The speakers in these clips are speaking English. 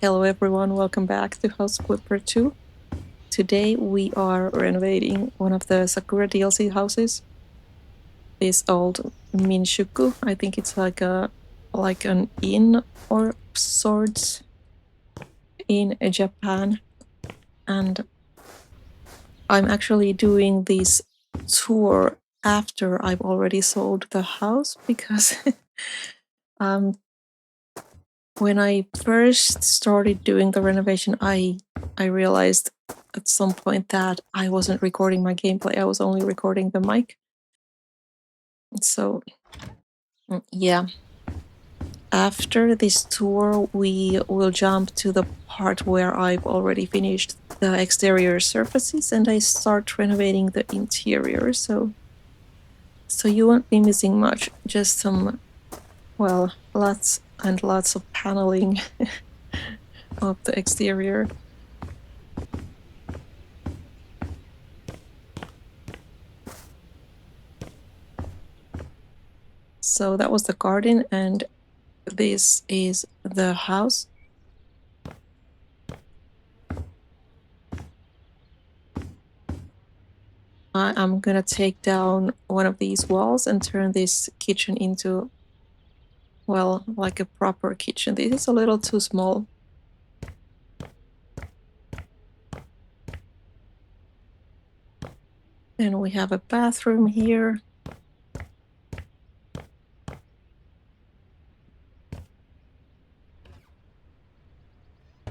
Hello everyone, welcome back to House Flipper 2. Today we are renovating one of the Sakura DLC houses. This old Minshuku. I think it's like an inn or sorts in Japan. And I'm actually doing this tour after I've already sold the house because when I first started doing the renovation, I realized at some point that I wasn't recording my gameplay. I was only recording the mic. So, yeah. After this tour, we will jump to the part where I've already finished the exterior surfaces and I start renovating the interior. So you won't be missing much, just some, well, lots and lots of paneling of the exterior. So that was the garden, and this is the house. I'm gonna take down one of these walls and turn this kitchen into, well, like a proper kitchen. This is a little too small. And we have a bathroom here.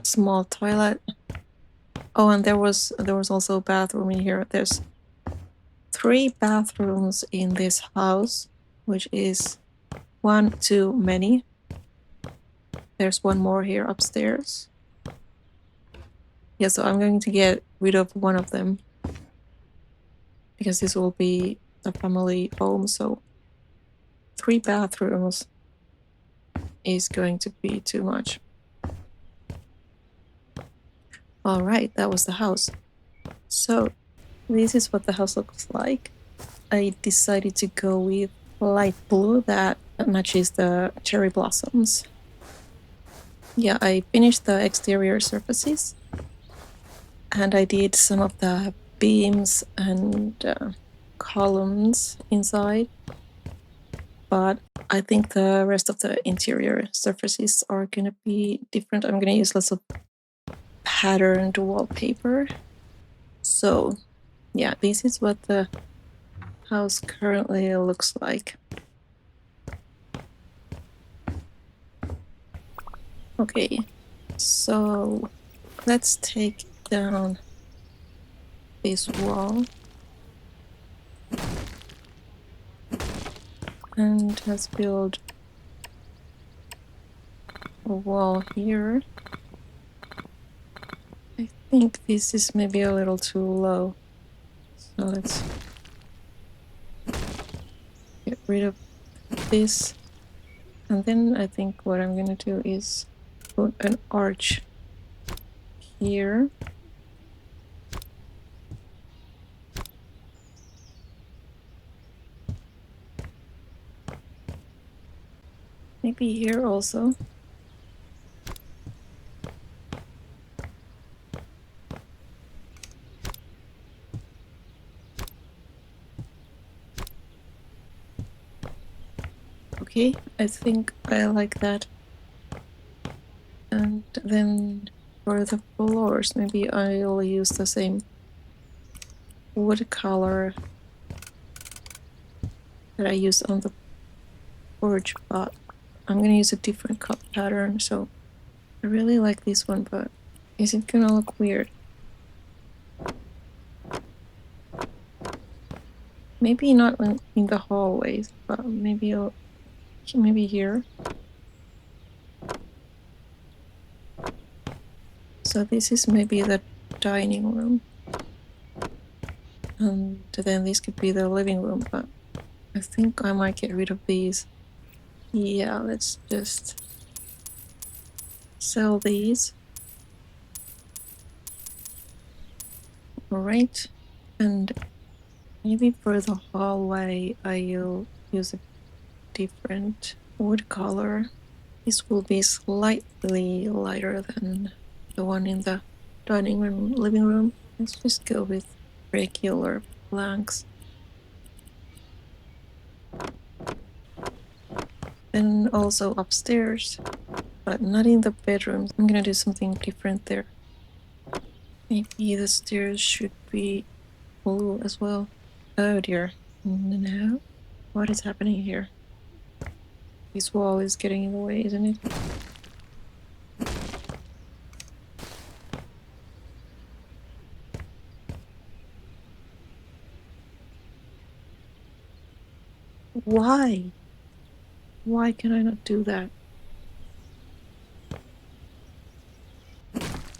Small toilet. Oh, and there was also a bathroom in here. There's 3 bathrooms in this house, which is one too many. There's one more here upstairs. Yeah, so I'm going to get rid of one of them because this will be a family home, so 3 bathrooms is going to be too much. All right, that was the house. So this is what the house looks like. I decided to go with light blue that matches the cherry blossoms. Yeah, I finished the exterior surfaces and I did some of the beams and columns inside, but I think the rest of the interior surfaces are gonna be different. I'm gonna use lots of patterned wallpaper. So yeah, this is what the house currently looks like. Okay, so let's take down this wall and let's build a wall here. I think this is maybe a little too low, so let's get rid of this. And then I think what I'm gonna do is put an arch here. Maybe here also. Okay, I think I like that. And then for the floors, maybe I'll use the same wood color that I used on the porch, but I'm gonna use a different cut pattern. So I really like this one, but is it gonna look weird? Maybe not in the hallways, but maybe here. So this is maybe the dining room. And then this could be the living room, but I think I might get rid of these. Yeah, let's just sell these. Alright, and maybe for the hallway I'll use a different wood color. This will be slightly lighter than the one in the dining room, living room. Let's just go with regular planks. And also upstairs, but not in the bedrooms. I'm gonna do something different there. Maybe the stairs should be blue as well. Oh dear. No. What is happening here? This wall is getting in the way, isn't it? Why? Why can I not do that?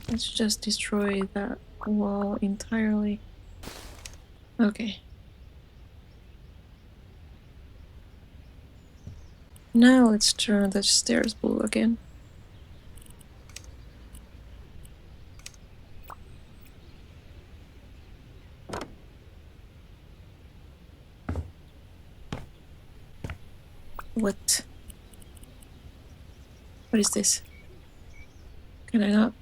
Let's just destroy that wall entirely. Okay. Now let's turn the stairs blue again. What? What is this? Can I not?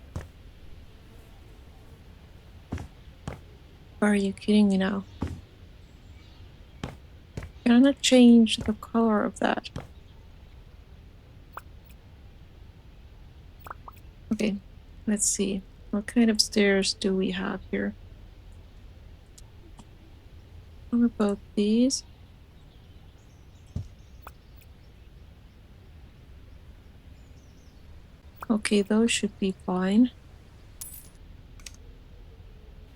Are you kidding me now? Can I not change the color of that? Okay, let's see. What kind of stairs do we have here? What about these? Okay, those should be fine.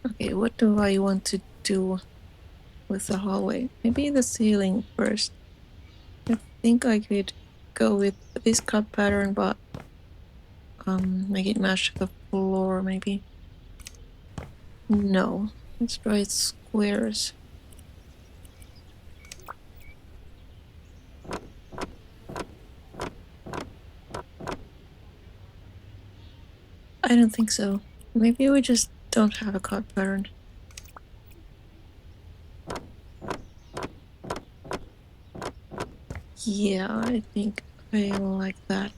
Okay, what do I want to do with the hallway? Maybe the ceiling first. I think I could go with this cut pattern, but make it match the floor maybe. No, let's try squares. I don't think so. Maybe we just don't have a cut pattern. Yeah, I think I like that.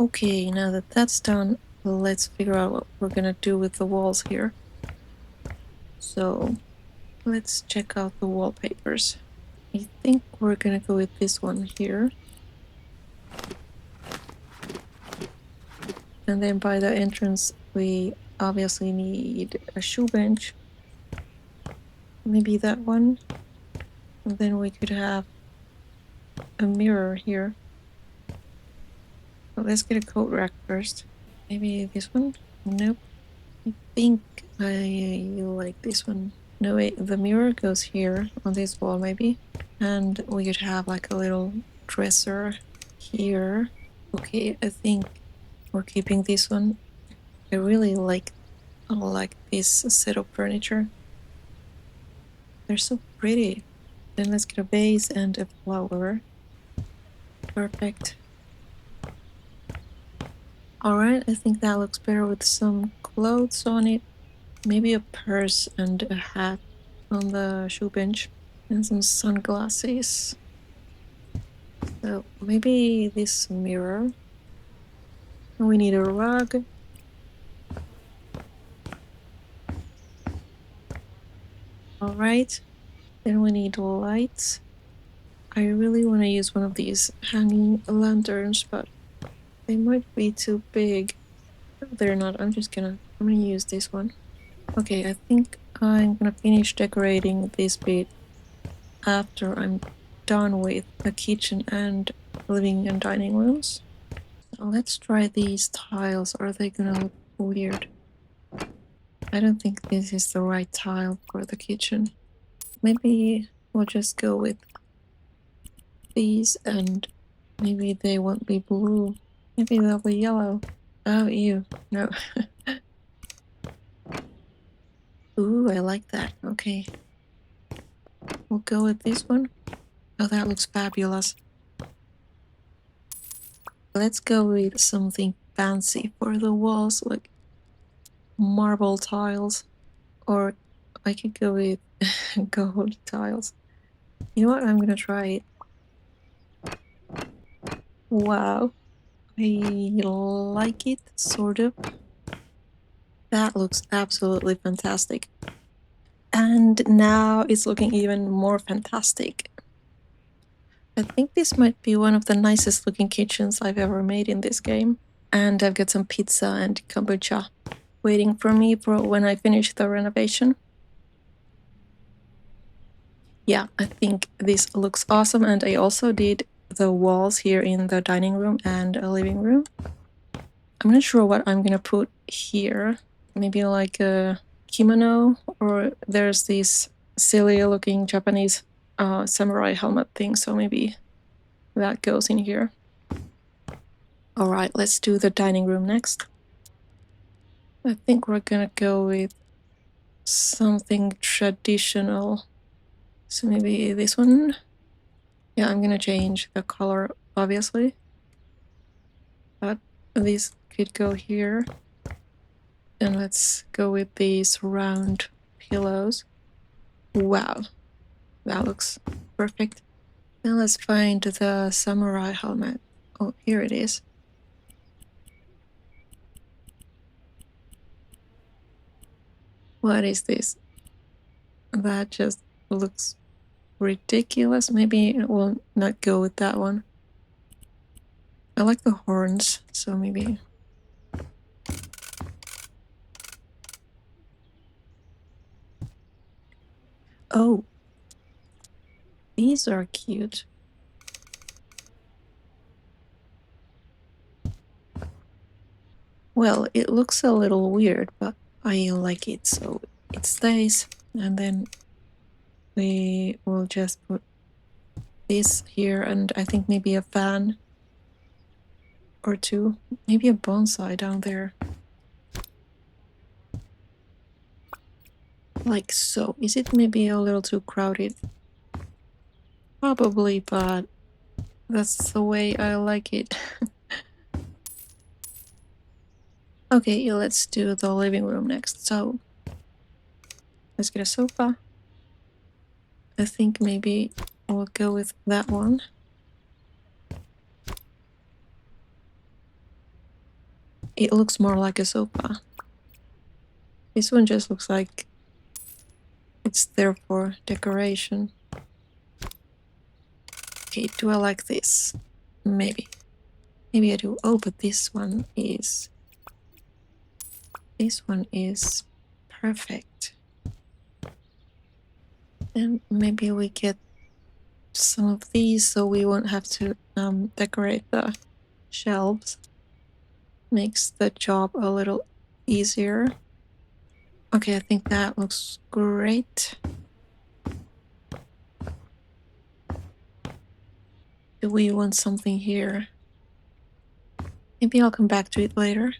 Okay, now that that's done, let's figure out what we're gonna do with the walls here. So let's check out the wallpapers. I think we're gonna go with this one here. And then by the entrance, we obviously need a shoe bench. Maybe that one. And then we could have a mirror here. But let's get a coat rack first. Maybe this one? Nope. I think I like this one. No, wait, the mirror goes here on this wall, maybe. And we could have like a little dresser here. Okay, I think we're keeping this one. I really like this set of furniture. They're so pretty. Then let's get a vase and a flower. Perfect. Alright, I think that looks better with some clothes on it. Maybe a purse and a hat on the shoe bench. And some sunglasses. So maybe this mirror. We need a rug. Alright. Then we need lights. I really want to use one of these hanging lanterns, but they might be too big. No, they're not. I'm gonna use this one. Okay, I think I'm gonna finish decorating this bit after I'm done with the kitchen and living and dining rooms. So let's try these tiles. Are they gonna look weird? I don't think this is the right tile for the kitchen. Maybe we'll just go with these and maybe they won't be blue. Maybe they'll be yellow. Oh, ew. No. Ooh, I like that. Okay. We'll go with this one. Oh, that looks fabulous. Let's go with something fancy for the walls, like marble tiles. Or I could go with gold tiles. You know what? I'm gonna try it. Wow. I like it, sort of. That looks absolutely fantastic. And now it's looking even more fantastic. I think this might be one of the nicest looking kitchens I've ever made in this game. And I've got some pizza and kombucha waiting for me for when I finish the renovation. Yeah, I think this looks awesome. And I also did the walls here in the dining room and a living room. I'm not sure what I'm gonna put here. Maybe like a kimono, or there's this silly looking Japanese samurai helmet thing, so maybe that goes in here. All right, let's do the dining room next. I think we're gonna go with something traditional. So maybe this one. Yeah, I'm gonna change the color, obviously. But this could go here. And let's go with these round pillows. Wow, that looks perfect. Now let's find the samurai helmet. Oh, here it is. What is this? That just looks ridiculous. Maybe we'll not go with that one. I like the horns, so maybe. Oh, these are cute. Well, it looks a little weird, but I like it, so it stays. And then we will just put this here, and I think maybe a fan or two. Maybe a bonsai down there. Like so. Is it maybe a little too crowded? Probably, but that's the way I like it. Okay, let's do the living room next. So let's get a sofa. I think maybe we'll go with that one. It looks more like a sofa. This one just looks like it's there for decoration. Okay, do I like this? Maybe. Maybe I do. Oh, but this one is perfect. And maybe we get some of these so we won't have to decorate the shelves. Makes the job a little easier. Okay, I think that looks great. Do we want something here? Maybe I'll come back to it later.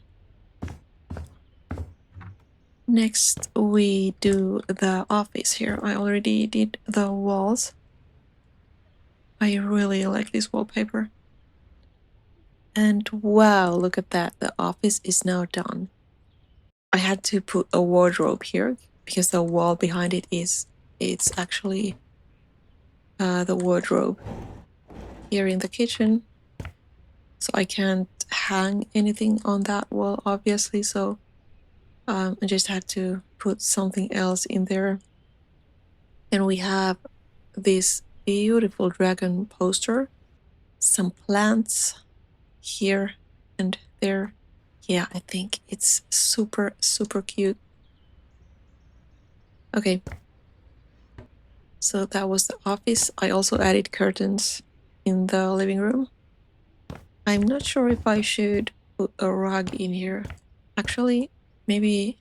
Next, we do the office here. I already did the walls. I really like this wallpaper. And wow, look at that. The office is now done. I had to put a wardrobe here because the wall behind it's actually the wardrobe here in the kitchen. So I can't hang anything on that wall, obviously. So I just had to put something else in there. And we have this beautiful dragon poster, some plants here and there. Yeah, I think it's super, super cute. Okay. So that was the office. I also added curtains in the living room. I'm not sure if I should put a rug in here. Actually, maybe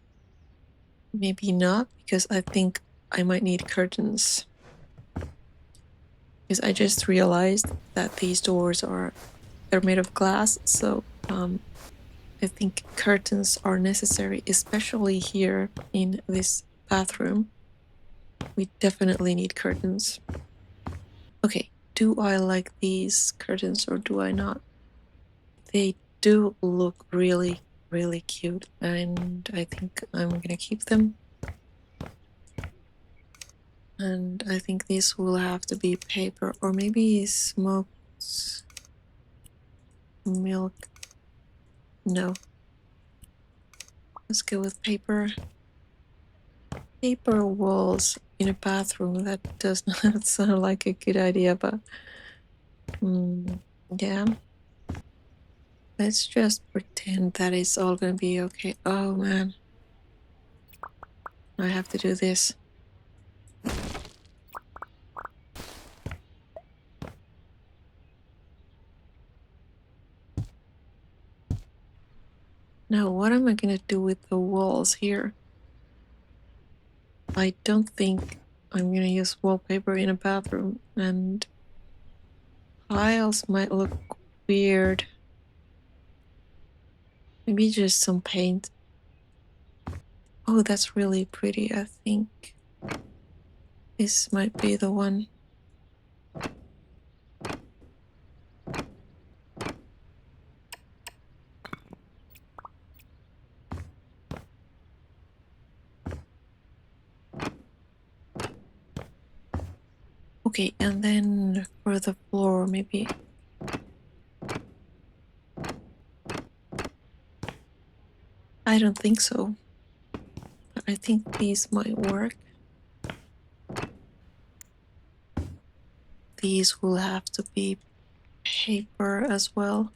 not, because I think I might need curtains. Because I just realized that these doors they're made of glass, so I think curtains are necessary, especially here in this bathroom. We definitely need curtains. Okay, do I like these curtains or do I not? They do look really, really cute, and I think I'm gonna keep them. And I think this will have to be paper or maybe smoked milk. No. Let's go with paper. Paper walls in a bathroom. That does not sound like a good idea, but yeah. Let's just pretend that it's all gonna be okay. Oh man. I have to do this. Now, what am I gonna do with the walls here? I don't think I'm gonna use wallpaper in a bathroom, and tiles might look weird. Maybe just some paint. Oh, that's really pretty. I think this might be the one. Okay, and then for the floor, maybe. I don't think so. But I think these might work. These will have to be paper as well.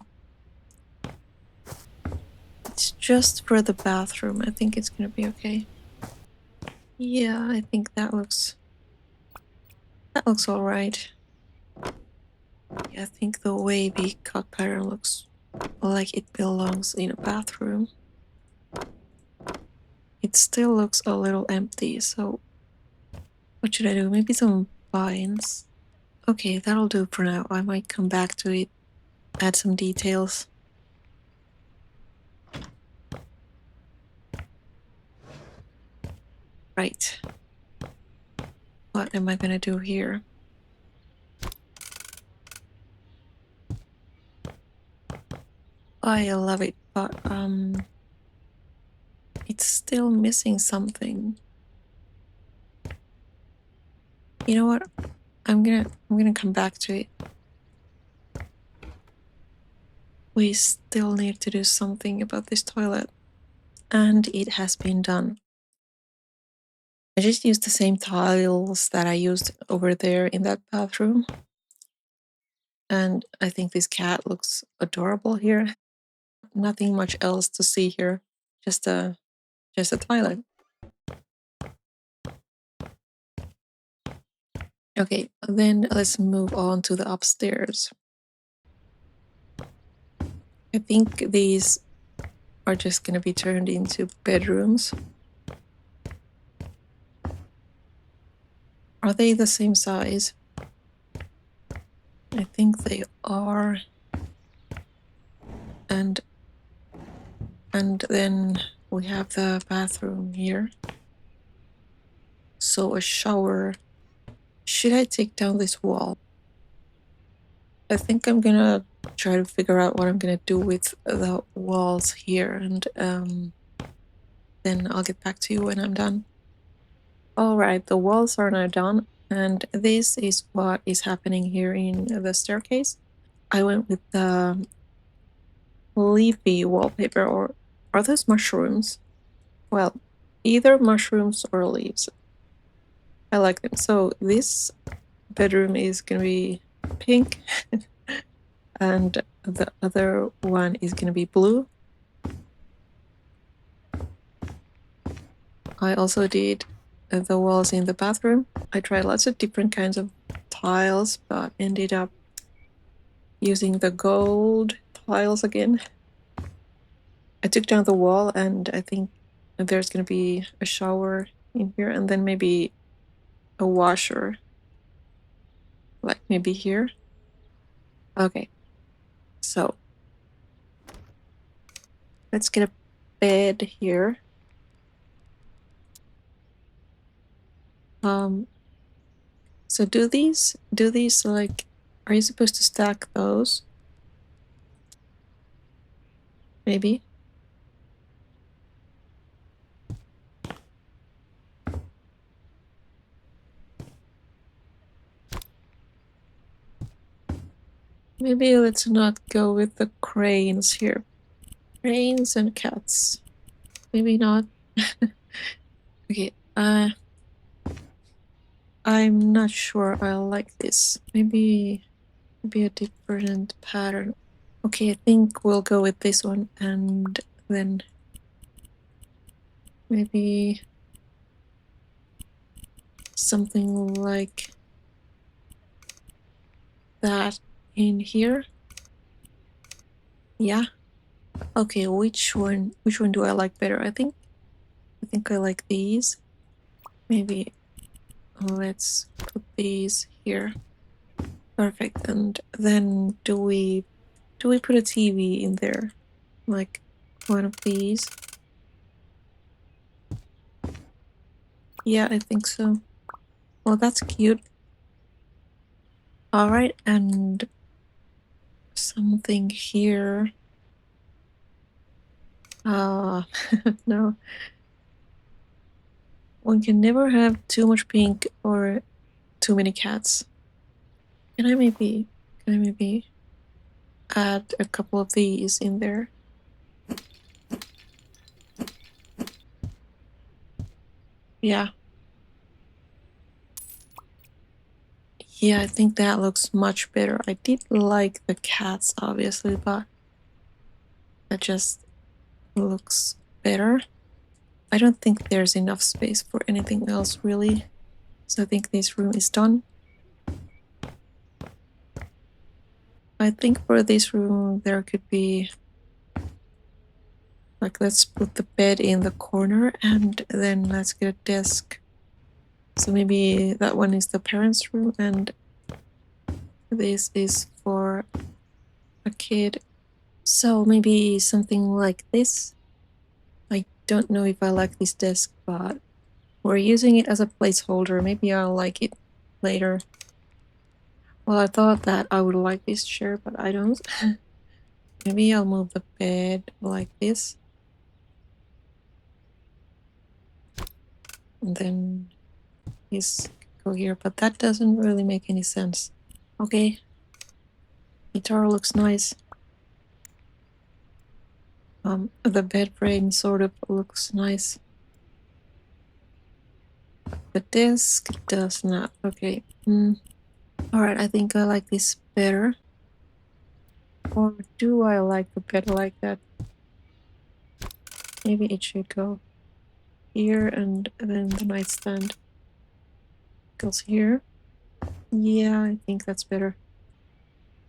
It's just for the bathroom. I think it's gonna be okay. Yeah, I think that looks all right. Yeah, I think the wavy cut pattern looks like it belongs in a bathroom. It still looks a little empty, so what should I do? Maybe some vines. Okay, that'll do for now. I might come back to it, add some details. Right. What am I gonna do here? I love it, but it's still missing something. You know what? I'm gonna come back to it. We still need to do something about this toilet. And it has been done. I just used the same tiles that I used over there in that bathroom. And I think this cat looks adorable here. Nothing much else to see here. Just a toilet. Okay, then let's move on to the upstairs. I think these are just gonna be turned into bedrooms. Are they the same size? I think they are. And then we have the bathroom here. So a shower. Should I take down this wall? I think I'm gonna try to figure out what I'm gonna do with the walls here, and then I'll get back to you when I'm done. All right, the walls are now done, and this is what is happening here in the staircase. I went with the leafy wallpaper, or are those mushrooms? Well, either mushrooms or leaves. I like them. So this bedroom is gonna be pink, and the other one is gonna be blue. I also did the walls in the bathroom. I tried lots of different kinds of tiles, but ended up using the gold tiles again. I took down the wall, and I think there's gonna be a shower in here, and then maybe a washer, like maybe here. Okay, so let's get a bed here. So do these like, are you supposed to stack those? Maybe. Maybe let's not go with the cranes here. Trains and cats. Maybe not. Okay, I'm not sure I like this. Maybe a different pattern. Okay, I think we'll go with this one, and then maybe something like that in here. Yeah. Okay, which one do I like better? I think I like these. Maybe let's put these here. Perfect. And then do we put a TV in there? Like one of these? Yeah, I think so. Well, that's cute. All right, and something here. No. One can never have too much pink or too many cats. Can I maybe add a couple of these in there? Yeah. Yeah, I think that looks much better. I did like the cats, obviously, but that just looks better. I don't think there's enough space for anything else, really. So I think this room is done. I think for this room, there could be, like, let's put the bed in the corner and then let's get a desk. So maybe that one is the parents' room and this is for a kid. So maybe something like this. I don't know if I like this desk, but we're using it as a placeholder. Maybe I'll like it later. Well, I thought that I would like this chair, but I don't. Maybe I'll move the bed like this. And then this go here, but that doesn't really make any sense. Okay. Guitar looks nice. The bed frame sort of looks nice. The desk does not. Okay. Alright, I think I like this better. Or do I like the bed like that? Maybe it should go here and then the nightstand goes here. Yeah, I think that's better.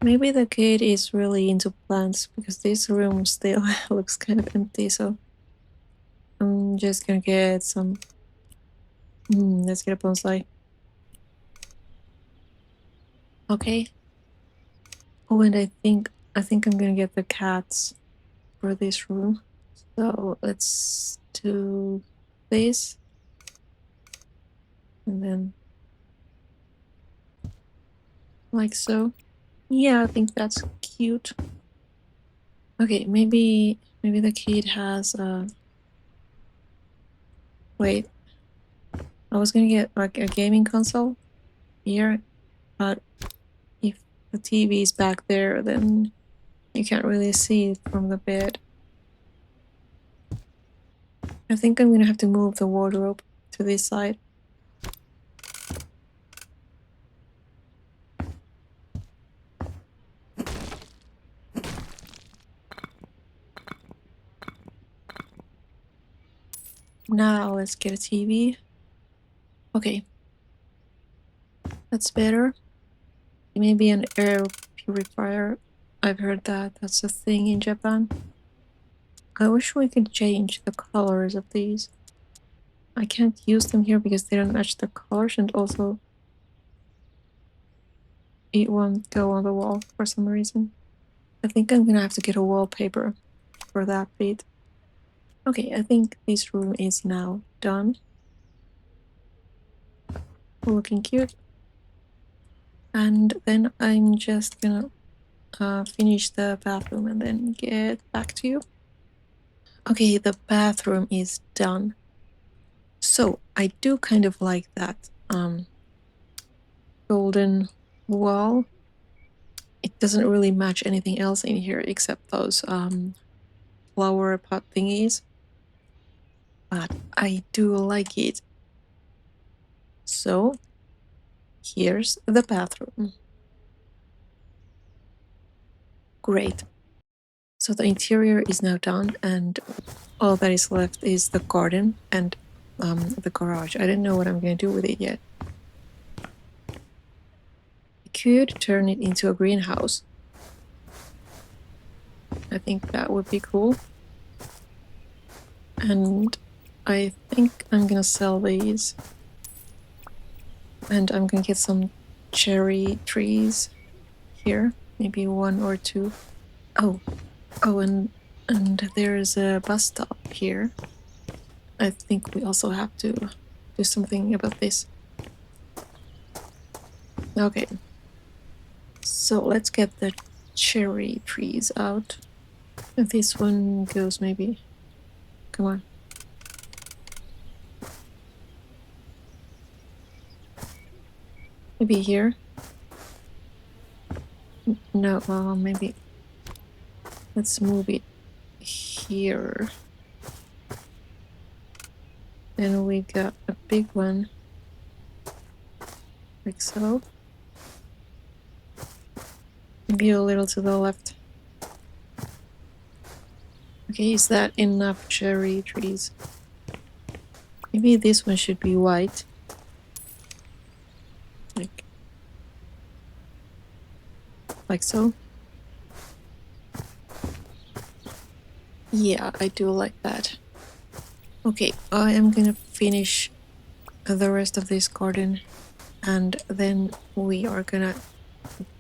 Maybe the kid is really into plants because this room still looks kind of empty, so I'm just gonna get some. Let's get a bonsai. Okay. Oh, and I think I'm gonna get the cats for this room. So let's do this, and then like so. Yeah, I think that's cute. Okay, maybe the kid has wait. I was gonna get like a gaming console here, but if the TV is back there, then you can't really see it from the bed. I think I'm gonna have to move the wardrobe to this side. Now let's get a TV. Okay. That's better. Maybe an air purifier. I've heard that that's a thing in Japan. I wish we could change the colors of these. I can't use them here because they don't match the colors, and also it won't go on the wall for some reason. I think I'm gonna have to get a wallpaper for that bit. Okay, I think this room is now done. Looking cute. And then I'm just gonna finish the bathroom and then get back to you. Okay, the bathroom is done. So I do kind of like that golden wall. It doesn't really match anything else in here except those flower pot thingies, but I do like it. So here's the bathroom. Great. So the interior is now done, and all that is left is the garden and the garage. I don't know what I'm going to do with it yet. I could turn it into a greenhouse. I think that would be cool. And I think I'm gonna sell these. And I'm gonna get some cherry trees here. Maybe 1 or 2. Oh, and there's a bus stop here. I think we also have to do something about this. Okay. So let's get the cherry trees out. And this one goes maybe. Come on. Maybe here. No, well, maybe. Let's move it here. And we got a big one. Like so. Maybe a little to the left. Okay, is that enough cherry trees? Maybe this one should be white. Like so. Yeah, I do like that. Okay, I am gonna finish the rest of this garden, and then we are gonna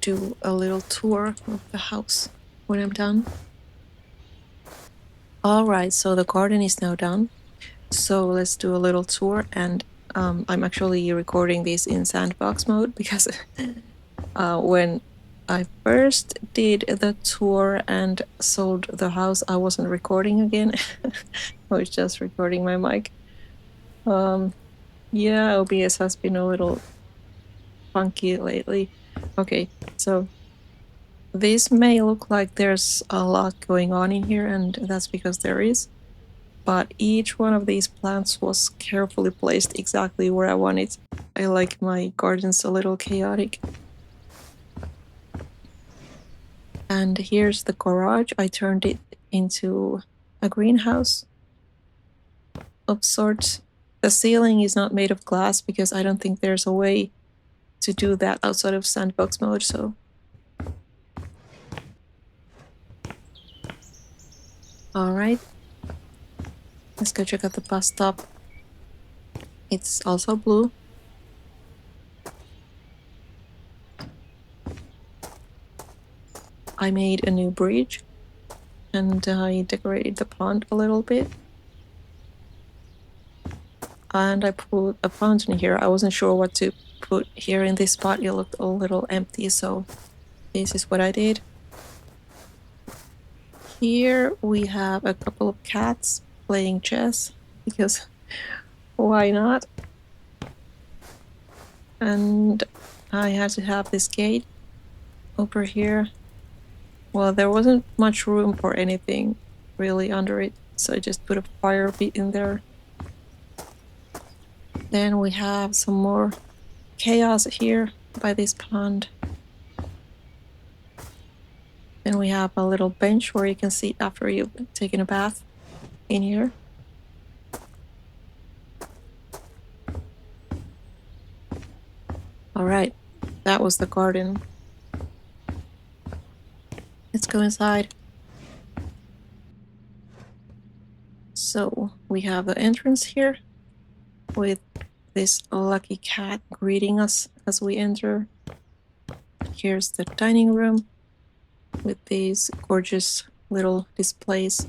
do a little tour of the house when I'm done. Alright, so the garden is now done. So let's do a little tour, and I'm actually recording this in sandbox mode because when I first did the tour and sold the house, I wasn't recording again. I was just recording my mic. Yeah, OBS has been a little funky lately. Okay, so this may look like there's a lot going on in here, and that's because there is. But each one of these plants was carefully placed exactly where I want it. I like my gardens a little chaotic. And here's the garage. I turned it into a greenhouse of sorts. The ceiling is not made of glass because I don't think there's a way to do that outside of sandbox mode, so. Alright. Let's go check out the bus stop. It's also blue. I made a new bridge and I decorated the pond a little bit. And I put a fountain here. I wasn't sure what to put here in this spot. It looked a little empty, so this is what I did. Here we have a couple of cats playing chess, because why not? And I had to have this gate over here. Well, there wasn't much room for anything really under it, so I just put a fire pit in there. Then we have some more chaos here by this pond. Then we have a little bench where you can sit after you've taken a bath in here. Alright, that was the garden. Let's go inside. So we have the entrance here with this lucky cat greeting us as we enter. Here's the dining room with these gorgeous little displays.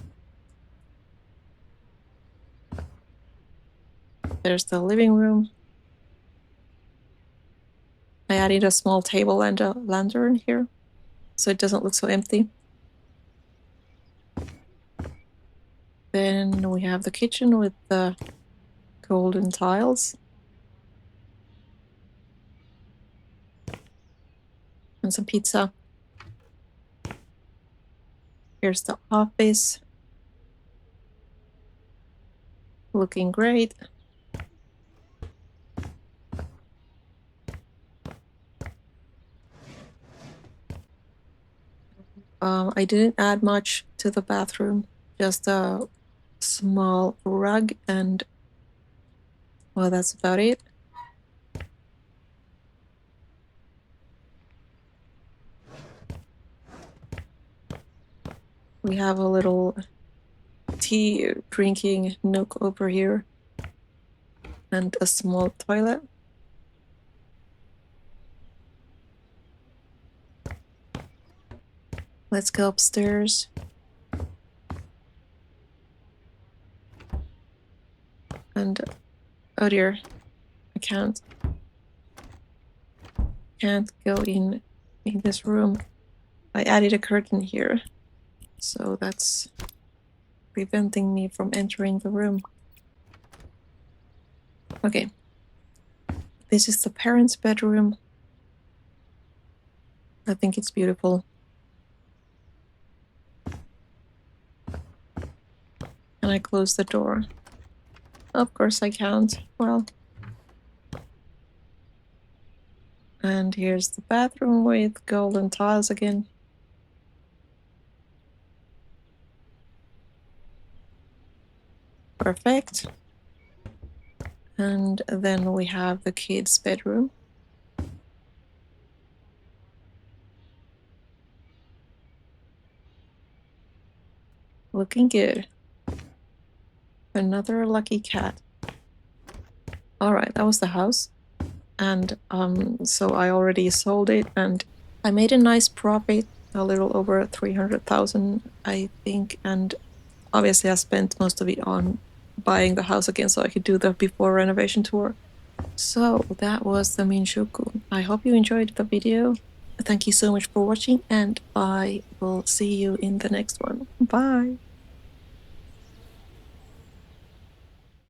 There's the living room. I added a small table and a lantern here, so it doesn't look so empty. Then we have the kitchen with the golden tiles. And some pizza. Here's the office Looking great. I didn't add much to the bathroom, just a small rug and, well, that's about it. We have a little tea drinking nook over here and a small toilet. Let's go upstairs. And oh dear, I can't go in this room. I added a curtain here, so that's preventing me from entering the room. Okay, this is the parents' bedroom. I think it's beautiful. And I close the door. Of course I can't. Well. And here's the bathroom with golden tiles again. Perfect. And then we have the kids' bedroom. Looking good. Another lucky cat. Alright, that was the house. And so I already sold it and I made a nice profit, a little over 300,000, I think. And obviously I spent most of it on buying the house again so I could do the before renovation tour. So that was the Minshuku. I hope you enjoyed the video. Thank you so much for watching and I will see you in the next one. Bye!